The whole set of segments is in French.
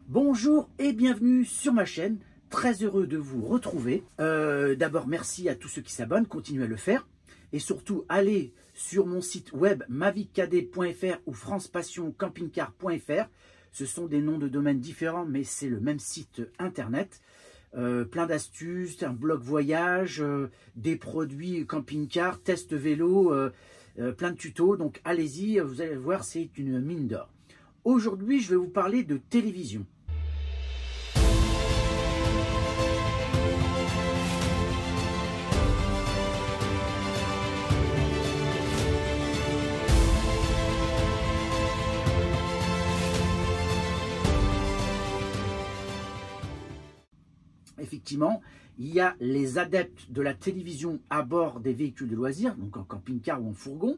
Bonjour et bienvenue sur ma chaîne, très heureux de vous retrouver. D'abord merci à tous ceux qui s'abonnent, continuez à le faire. Et surtout allez sur mon site web maviccadet.fr ou francepassioncampingcar.fr. Ce sont des noms de domaines différents mais c'est le même site internet. Plein d'astuces, un blog voyage, des produits camping-car, test vélo, plein de tutos. Donc allez-y, vous allez voir, c'est une mine d'or. Aujourd'hui, je vais vous parler de télévision. Effectivement, il y a les adeptes de la télévision à bord des véhicules de loisirs, donc en camping-car ou en fourgon,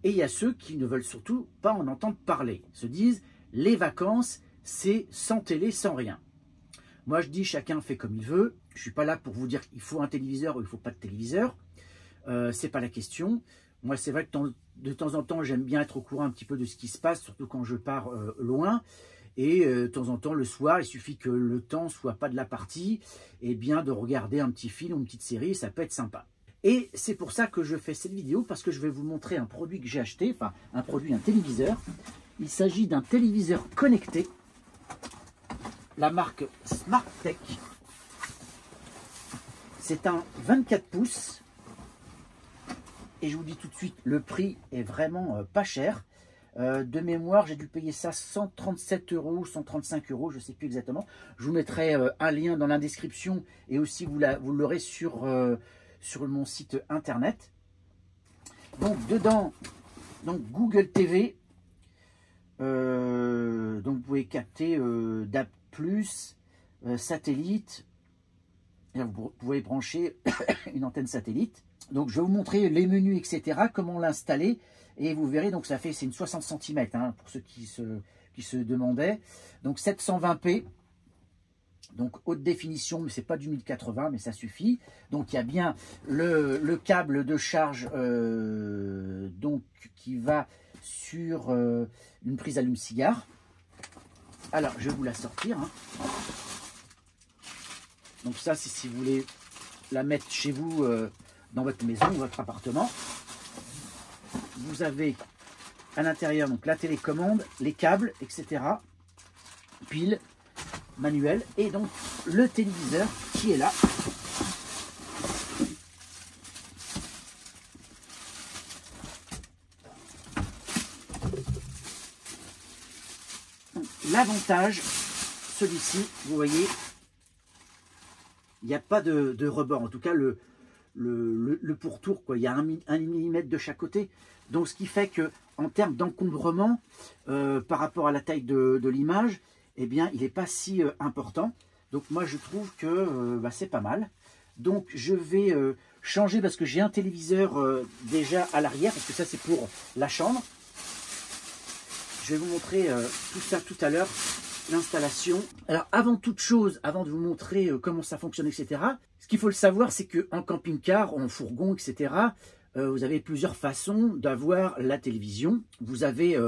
et il y a ceux qui ne veulent surtout pas en entendre parler, se disent les vacances, c'est sans télé, sans rien. Moi je dis chacun fait comme il veut, je ne suis pas là pour vous dire qu'il faut un téléviseur ou il ne faut pas de téléviseur, c'est pas la question. Moi c'est vrai que de temps en temps j'aime bien être au courant un petit peu de ce qui se passe, surtout quand je pars loin. Et de temps en temps, le soir, il suffit que le temps soit pas de la partie, et bien de regarder un petit film ou une petite série, ça peut être sympa. Et c'est pour ça que je fais cette vidéo, parce que je vais vous montrer un produit que j'ai acheté, enfin un téléviseur. Il s'agit d'un téléviseur connecté, la marque SmartTech. C'est un 24 pouces, et je vous dis tout de suite, le prix est vraiment pas cher. De mémoire, j'ai dû payer ça 137 €, 135 €, je ne sais plus exactement. Je vous mettrai un lien dans la description et aussi vous l'aurez sur mon site internet. Donc dedans, donc Google TV, donc vous pouvez capter DAB+, satellite, et vous pouvez brancher une antenne satellite. Donc je vais vous montrer les menus, etc., comment l'installer. Et vous verrez, donc ça fait, c'est une 60 cm, hein, pour ceux qui se demandaient. Donc 720p, donc haute définition, mais c'est pas du 1080, mais ça suffit. Donc il y a bien le câble de charge donc qui va sur une prise allume-cigare. Alors je vais vous la sortir. Hein. Donc ça, c'est si vous voulez la mettre chez vous, dans votre maison ou votre appartement. Vous avez à l'intérieur donc la télécommande, les câbles, etc. Pile, manuel et donc le téléviseur qui est là. L'avantage, celui-ci, vous voyez, il n'y a pas de rebord. En tout cas, le pourtour, quoi. Il y a 1 mm de chaque côté. Donc, ce qui fait que en termes d'encombrement, par rapport à la taille de l'image, eh bien, il n'est pas si important. Donc, moi, je trouve que c'est pas mal. Donc, je vais changer parce que j'ai un téléviseur déjà à l'arrière, parce que ça, c'est pour la chambre. Je vais vous montrer tout ça tout à l'heure. L'installation. Alors avant toute chose, avant de vous montrer comment ça fonctionne, etc., ce qu'il faut le savoir, c'est qu'en camping-car, en fourgon, etc., vous avez plusieurs façons d'avoir la télévision. Vous avez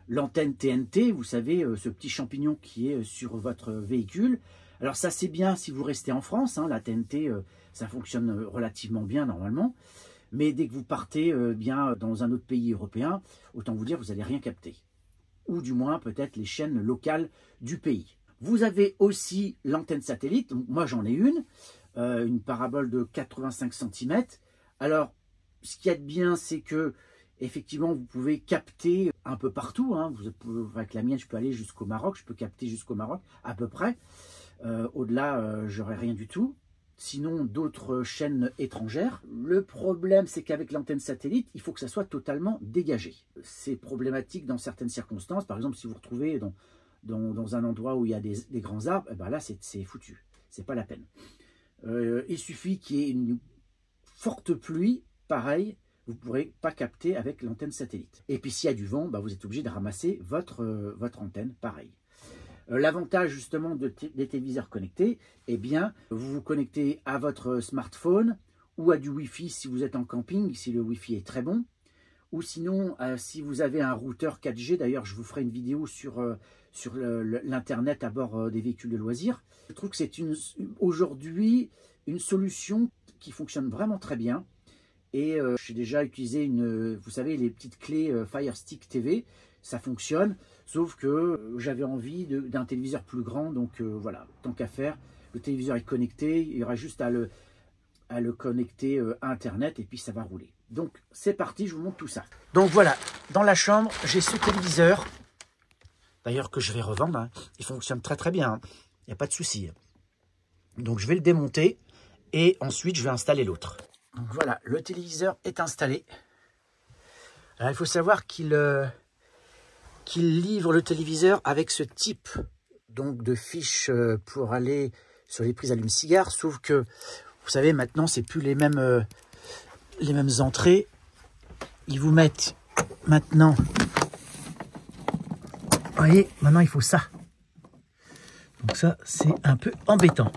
l'antenne TNT, vous savez, ce petit champignon qui est sur votre véhicule. Alors ça, c'est bien si vous restez en France, hein, la TNT, ça fonctionne relativement bien normalement. Mais dès que vous partez bien dans un autre pays européen, autant vous dire, vous n'allez rien capter. Ou du moins peut-être les chaînes locales du pays. Vous avez aussi l'antenne satellite, donc moi j'en ai une parabole de 85 cm. Alors, ce qu'il y a de bien, c'est que effectivement vous pouvez capter un peu partout. Hein. Avec la mienne, je peux aller jusqu'au Maroc, je peux capter jusqu'au Maroc à peu près. Au-delà, j'aurai rien du tout. Sinon, d'autres chaînes étrangères. Le problème, c'est qu'avec l'antenne satellite, il faut que ça soit totalement dégagé. C'est problématique dans certaines circonstances. Par exemple, si vous vous retrouvez dans un endroit où il y a des grands arbres, eh ben là, c'est foutu. C'est pas la peine. Il suffit qu'il y ait une forte pluie, pareil, vous ne pourrez pas capter avec l'antenne satellite. Et puis, s'il y a du vent, vous êtes obligé de ramasser votre antenne, pareil. L'avantage justement des téléviseurs connectés, eh bien, vous vous connectez à votre smartphone ou à du Wi-Fi si vous êtes en camping, si le Wi-Fi est très bon, Ou sinon, si vous avez un routeur 4G, d'ailleurs, je vous ferai une vidéo sur l'Internet à bord des véhicules de loisirs. Je trouve que c'est aujourd'hui une solution qui fonctionne vraiment très bien. Et j'ai déjà utilisé vous savez, les petites clés Fire Stick TV, ça fonctionne. Sauf que j'avais envie d'un téléviseur plus grand, donc voilà, tant qu'à faire, le téléviseur est connecté, il y aura juste à le connecter à Internet et puis ça va rouler. Donc c'est parti, je vous montre tout ça. Donc voilà, dans la chambre, j'ai ce téléviseur, d'ailleurs que je vais revendre, hein. Il fonctionne très très bien, il n'y a pas de souci. Donc je vais le démonter et ensuite je vais installer l'autre. Donc voilà, le téléviseur est installé. Alors il faut savoir qu'il livre le téléviseur avec ce type donc de fiche pour aller sur les prises allume-cigare, sauf que vous savez maintenant c'est plus les mêmes entrées. Ils vous mettent maintenant, vous voyez, maintenant il faut ça. Donc ça c'est un peu embêtant.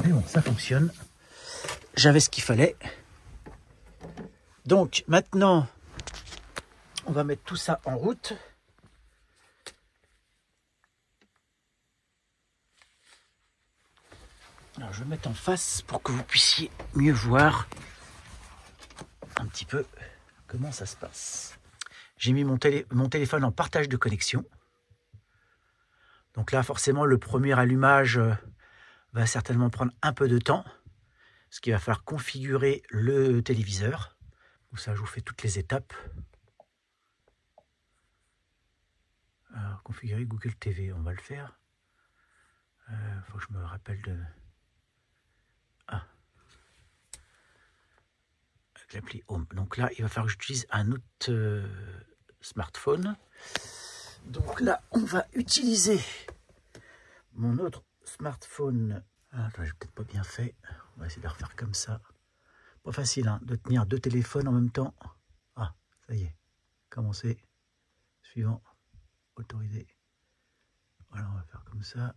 Mais bon, ça fonctionne. J'avais ce qu'il fallait. Donc maintenant, on va mettre tout ça en route. Alors je vais mettre en face pour que vous puissiez mieux voir un petit peu comment ça se passe. J'ai mis mon téléphone en partage de connexion. Donc là, forcément, le premier allumage va certainement prendre un peu de temps, parce qu'il va falloir configurer le téléviseur. Donc ça, je vous fais toutes les étapes. Alors, configurer Google TV, on va le faire. Faut que je me rappelle de... Ah. Avec l'appli Home. Donc là, il va falloir que j'utilise un autre smartphone. Donc là, on va utiliser mon autre smartphone. Ah, attends, j'ai peut-être pas bien fait. On va essayer de refaire comme ça. Pas facile hein, de tenir deux téléphones en même temps. Ah, ça y est. Commencer. Suivant. Autoriser. Voilà, on va faire comme ça.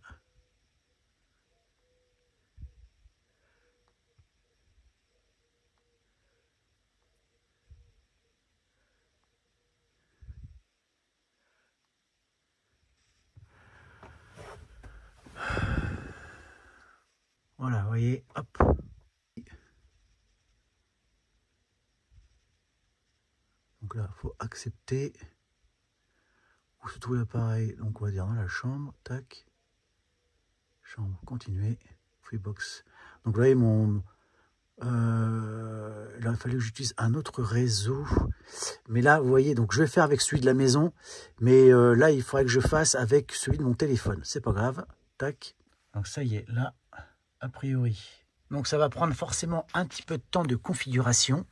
Voilà, vous voyez, hop. Donc là, il faut accepter où se trouve l'appareil. Donc on va dire dans la chambre, tac. Chambre, continuer, Freebox. Donc vous voyez mon... là, il fallait que j'utilise un autre réseau. Mais là, vous voyez, donc je vais faire avec celui de la maison. Mais là, il faudrait que je fasse avec celui de mon téléphone. C'est pas grave. Tac. Donc ça y est, là, a priori. Donc ça va prendre forcément un petit peu de temps de configuration.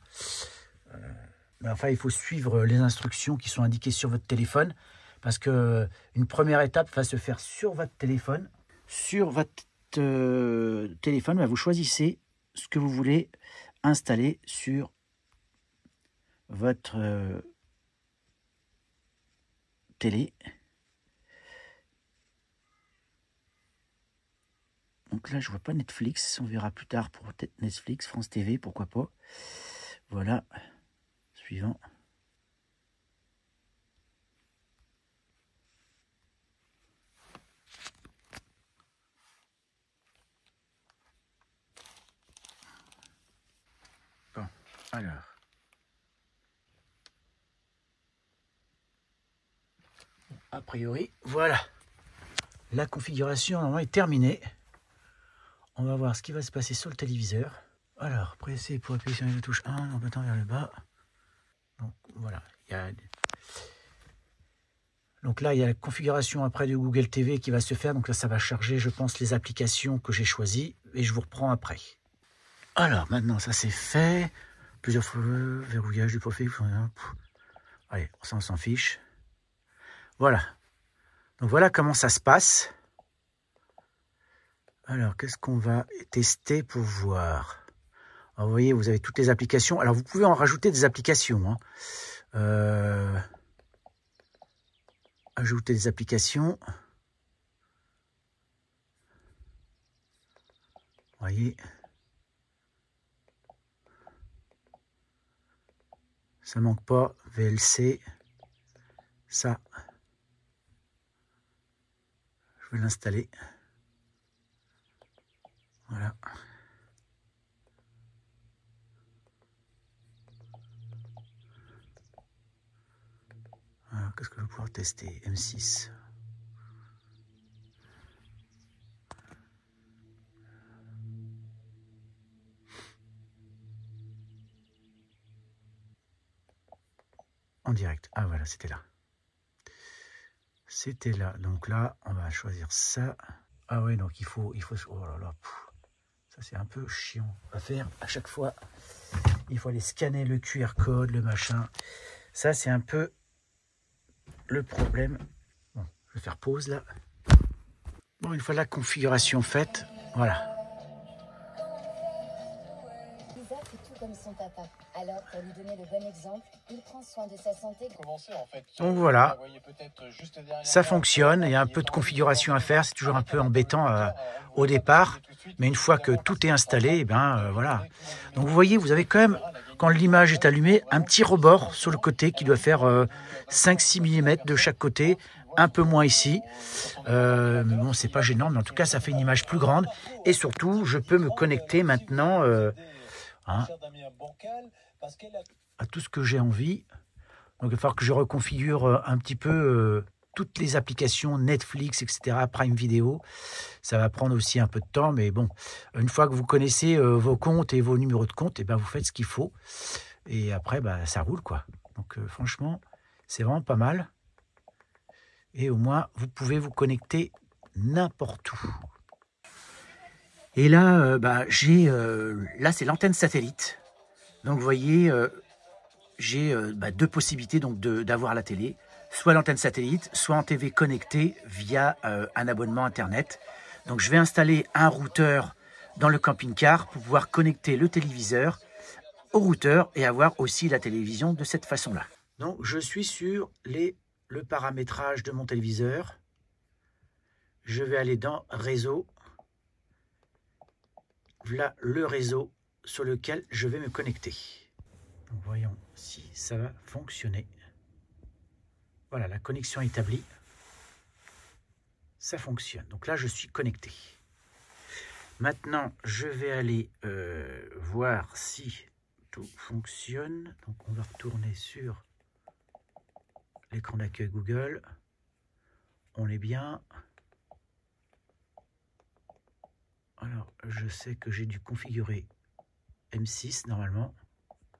Mais enfin, il faut suivre les instructions qui sont indiquées sur votre téléphone. Parce que une première étape va se faire sur votre téléphone. Sur votre téléphone, vous choisissez ce que vous voulez installer sur votre télé. Donc là, je vois pas Netflix. On verra plus tard pour peut-être Netflix, France TV, pourquoi pas. Voilà. Suivant. Bon, alors. A priori, voilà. La configuration normalement est terminée. On va voir ce qui va se passer sur le téléviseur. Alors, pressez pour appuyer sur la touche 1 en battant vers le bas. Donc voilà. Donc là, il y a la configuration après de Google TV qui va se faire. Donc là, ça va charger, je pense, les applications que j'ai choisies. Et je vous reprends après. Alors, maintenant, ça c'est fait. Plusieurs fois, verrouillage du profil. Allez, ça on s'en fiche. Voilà. Donc voilà comment ça se passe. Alors, qu'est-ce qu'on va tester pour voir? Alors, vous voyez, vous avez toutes les applications. Alors, vous pouvez en rajouter des applications. Hein. Ajouter des applications. Vous voyez. Ça manque pas, VLC. Ça, je vais l'installer. Voilà. Qu'est-ce que je vais pouvoir tester? M6. En direct. Ah voilà, c'était là. C'était là. Donc là, on va choisir ça. Ah ouais, donc il faut. Oh là là. Ça c'est un peu chiant à faire à chaque fois. Il faut aller scanner le QR code, le machin. Ça c'est un peu le problème. Bon, je vais faire pause là. Bon, une fois la configuration faite, voilà. Lisa fait tout comme son papa. Alors, pour lui donner le bon exemple, il prend soin de sa santé. Donc voilà, ça fonctionne. Il y a un peu de configuration à faire. C'est toujours un peu embêtant au départ. Mais une fois que tout est installé, voilà. Donc vous voyez, vous avez quand même, quand l'image est allumée, un petit rebord sur le côté qui doit faire 5-6 mm de chaque côté. Un peu moins ici. Bon, c'est pas gênant, mais en tout cas, ça fait une image plus grande. Et surtout, je peux me connecter maintenant à tout ce que j'ai envie. Donc, il va falloir que je reconfigure un petit peu toutes les applications Netflix, etc., Prime Video. Ça va prendre aussi un peu de temps, mais bon, une fois que vous connaissez vos comptes et vos numéros de compte, vous faites ce qu'il faut. Et après, ça roule, quoi. Donc, franchement, c'est vraiment pas mal. Et au moins, vous pouvez vous connecter n'importe où. Et là, là c'est l'antenne satellite. Donc, vous voyez, j'ai deux possibilités d'avoir la télé. Soit l'antenne satellite, soit en TV connectée via un abonnement Internet. Donc, je vais installer un routeur dans le camping-car pour pouvoir connecter le téléviseur au routeur et avoir aussi la télévision de cette façon-là. Donc, je suis sur le paramétrage de mon téléviseur. Je vais aller dans réseau. Voilà le réseau sur lequel je vais me connecter. Donc voyons si ça va fonctionner. Voilà, la connexion établie. Ça fonctionne. Donc là, je suis connecté. Maintenant, je vais aller voir si tout fonctionne. Donc on va retourner sur l'écran d'accueil Google. On est bien. Alors, je sais que j'ai dû configurer M6 normalement.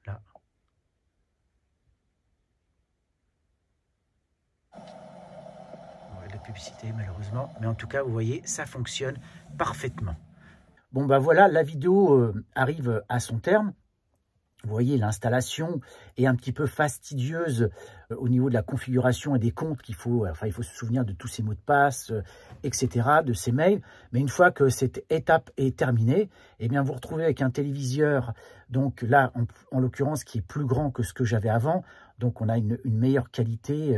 Là. La publicité malheureusement. Mais en tout cas, vous voyez, ça fonctionne parfaitement. Bon, voilà, la vidéo arrive à son terme. Vous voyez, l'installation est un petit peu fastidieuse au niveau de la configuration et des comptes qu'il faut. Enfin, il faut se souvenir de tous ces mots de passe, etc., de ces mails. Mais une fois que cette étape est terminée, vous vous retrouvez avec un téléviseur, donc là, en l'occurrence, qui est plus grand que ce que j'avais avant. Donc, on a une meilleure qualité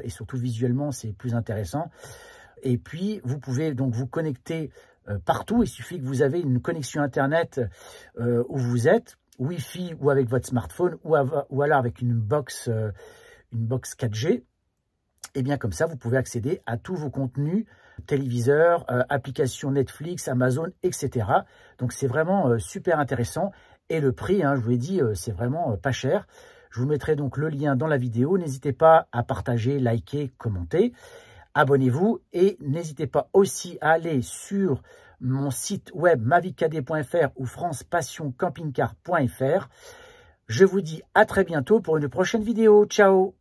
et surtout visuellement, c'est plus intéressant. Et puis, vous pouvez donc vous connecter partout. Il suffit que vous avez une connexion Internet où vous êtes. Wi-Fi ou avec votre smartphone ou alors avec une box 4G, et bien comme ça, vous pouvez accéder à tous vos contenus, téléviseurs, applications Netflix, Amazon, etc. Donc, c'est vraiment super intéressant. Et le prix, je vous l'ai dit, c'est vraiment pas cher. Je vous mettrai donc le lien dans la vidéo. N'hésitez pas à partager, liker, commenter. Abonnez-vous et n'hésitez pas aussi à aller sur mon site web mavicad.fr ou francepassioncampingcar.fr. Je vous dis à très bientôt pour une prochaine vidéo. Ciao!